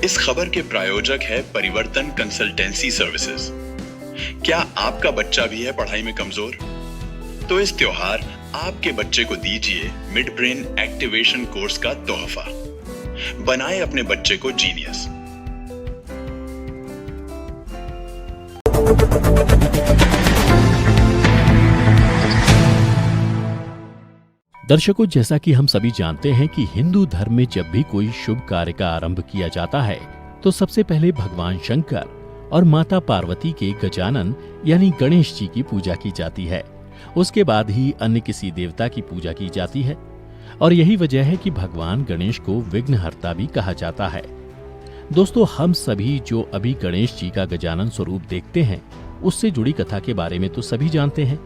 इस खबर के प्रायोजक है परिवर्तन कंसल्टेंसी सर्विसेज। क्या आपका बच्चा भी है पढ़ाई में कमजोर? तो इस त्योहार आपके बच्चे को दीजिए मिड ब्रेन एक्टिवेशन कोर्स का तोहफा। बनाए अपने बच्चे को जीनियस। दर्शकों, जैसा कि हम सभी जानते हैं कि हिंदू धर्म में जब भी कोई शुभ कार्य का आरंभ किया जाता है तो सबसे पहले भगवान शंकर और माता पार्वती के गजानन यानी गणेश जी की पूजा की जाती है। उसके बाद ही अन्य किसी देवता की पूजा की जाती है और यही वजह है कि भगवान गणेश को विघ्नहर्ता भी कहा जाता है। दोस्तों, हम सभी जो अभी गणेश जी का गजानन स्वरूप देखते हैं उससे जुड़ी कथा के बारे में तो सभी जानते हैं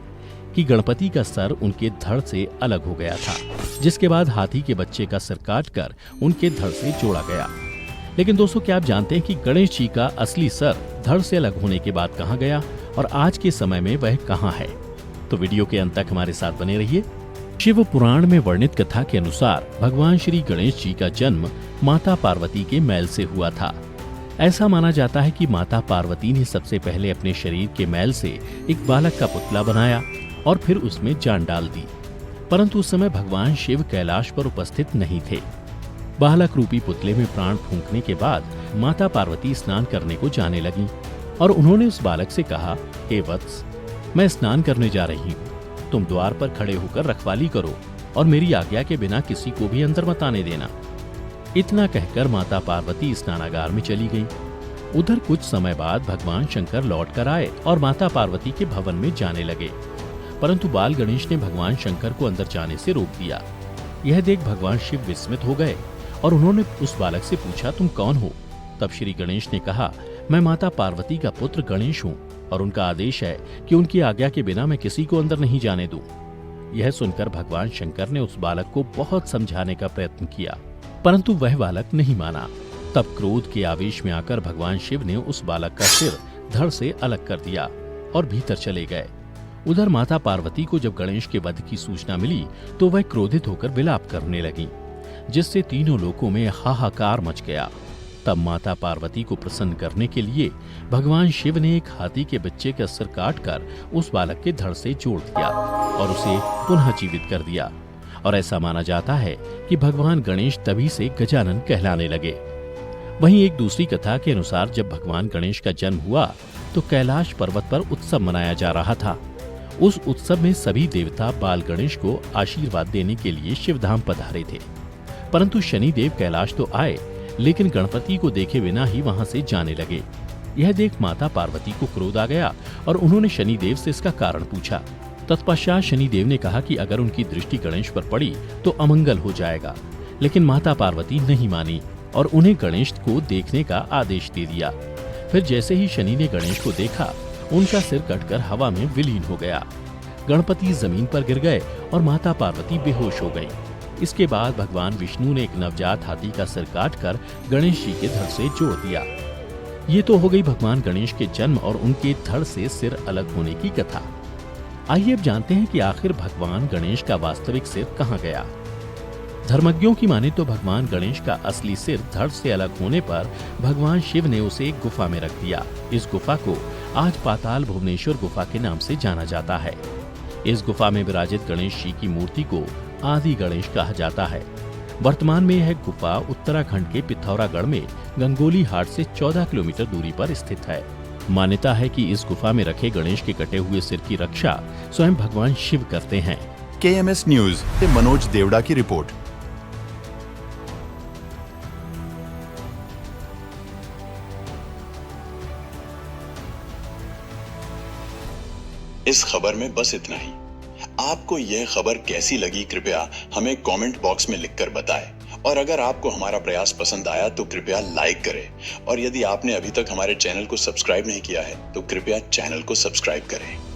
कि गणपति का सर उनके धड़ से अलग हो गया था, जिसके बाद हाथी के बच्चे का सर काटकर उनके धड़ से जोड़ा गया। लेकिन दोस्तों, क्या आप जानते हैं कि गणेश जी का असली सर धड़ से अलग होने के बाद कहां गया और आज के समय में वह कहां है? तो वीडियो के अंत तक हमारे साथ बने रहिए। शिव पुराण में वर्णित कथा के अनुसार भगवान श्री गणेश जी का जन्म माता पार्वती के मैल से हुआ था। ऐसा माना जाता है कि माता पार्वती ने सबसे पहले अपने शरीर के मैल से एक बालक का पुतला बनाया और फिर उसमें जान डाल दी। परंतु उस समय भगवान शिव कैलाश पर उपस्थित नहीं थे। बालक रूपी पुतले में प्राण फूंकने के बाद माता पार्वती स्नान करने को जाने लगी और उन्होंने उस बालक से कहा, हे वत्स, मैं स्नान करने जा रही हूँ। तुम द्वार पर खड़े होकर रखवाली करो और मेरी आज्ञा के बिना किसी को भी अंदर मत आने देना। इतना कहकर माता पार्वती स्नानागार में चली गई। उधर कुछ समय बाद भगवान शंकर लौट कर आए और माता पार्वती के भवन में जाने लगे, परंतु बाल गणेश ने भगवान शंकर को अंदर जाने से रोक दिया। यह देख भगवान शिव विस्मित हो गए और उन्होंने उस बालक से पूछा, तुम कौन हो? तब श्री गणेश ने कहा, मैं माता पार्वती का पुत्र गणेश हूँ और उनका आदेश है कि उनकी आज्ञा के बिना मैं किसी को अंदर नहीं जाने दूं। यह सुनकर भगवान शंकर ने उस बालक को बहुत समझाने का प्रयत्न किया, परंतु वह बालक नहीं माना। तब क्रोध के आवेश में आकर भगवान शिव ने उस बालक का सिर धड़ से अलग कर दिया और भीतर चले गए। उधर माता पार्वती को जब गणेश के वध की सूचना मिली तो वह क्रोधित होकर विलाप करने लगी, जिससे तीनों लोकों में हाहाकार मच गया। तब माता पार्वती को प्रसन्न करने के लिए भगवान शिव ने एक हाथी के बच्चे का सिर काटकर उस बालक के धड़ से जोड़ दिया और उसे पुनः जीवित कर दिया। और ऐसा माना जाता है कि भगवान गणेश तभी से गजानन कहलाने लगे। वहीं एक दूसरी कथा के अनुसार जब भगवान गणेश का जन्म हुआ तो कैलाश पर्वत पर उत्सव मनाया जा रहा था। उस उत्सव में सभी देवता बाल गणेश को आशीर्वाद देने के लिए शिवधाम पधारे थे, परंतु शनिदेव कैलाश तो आए लेकिन गणपति को देखे बिना ही वहां से जाने लगे। यह देख माता पार्वती को क्रोध आ गया और उन्होंने शनिदेव से इसका कारण पूछा। तत्पश्चात शनिदेव ने कहा कि अगर उनकी दृष्टि गणेश पर पड़ी तो अमंगल हो जाएगा, लेकिन माता पार्वती नहीं मानी और उन्हें गणेश को देखने का आदेश दे दिया। फिर जैसे ही शनि ने गणेश को देखा, उनका सिर कटकर हवा में विलीन हो गया। गणपति जमीन पर गिर गए और माता पार्वती बेहोश हो गईं। इसके बाद भगवान विष्णु ने एक नवजात हाथी का सिर काटकर गणेश जी के धड़ से जोड़ दिया। ये तो हो गई भगवान गणेश के जन्म और उनके धड़ से सिर अलग होने की कथा। आइए अब जानते हैं कि आखिर भगवान गणेश का वास्तविक सिर कहाँ गया। धर्मज्ञों की माने तो भगवान गणेश का असली सिर धड़ से अलग होने पर भगवान शिव ने उसे एक गुफा में रख दिया। इस गुफा को आज पाताल भुवनेश्वर गुफा के नाम से जाना जाता है। इस गुफा में विराजित गणेश जी की मूर्ति को आदि गणेश कहा जाता है। वर्तमान में यह गुफा उत्तराखंड के पिथौरागढ़ में गंगोली हाट से 14 किलोमीटर दूरी पर स्थित है। मान्यता है कि इस गुफा में रखे गणेश के कटे हुए सिर की रक्षा स्वयं भगवान शिव करते हैं। KMS न्यूज से मनोज देवड़ा की रिपोर्ट। इस खबर में बस इतना ही। आपको यह खबर कैसी लगी कृपया हमें कमेंट बॉक्स में लिखकर बताएं और अगर आपको हमारा प्रयास पसंद आया तो कृपया लाइक करें और यदि आपने अभी तक हमारे चैनल को सब्सक्राइब नहीं किया है तो कृपया चैनल को सब्सक्राइब करें।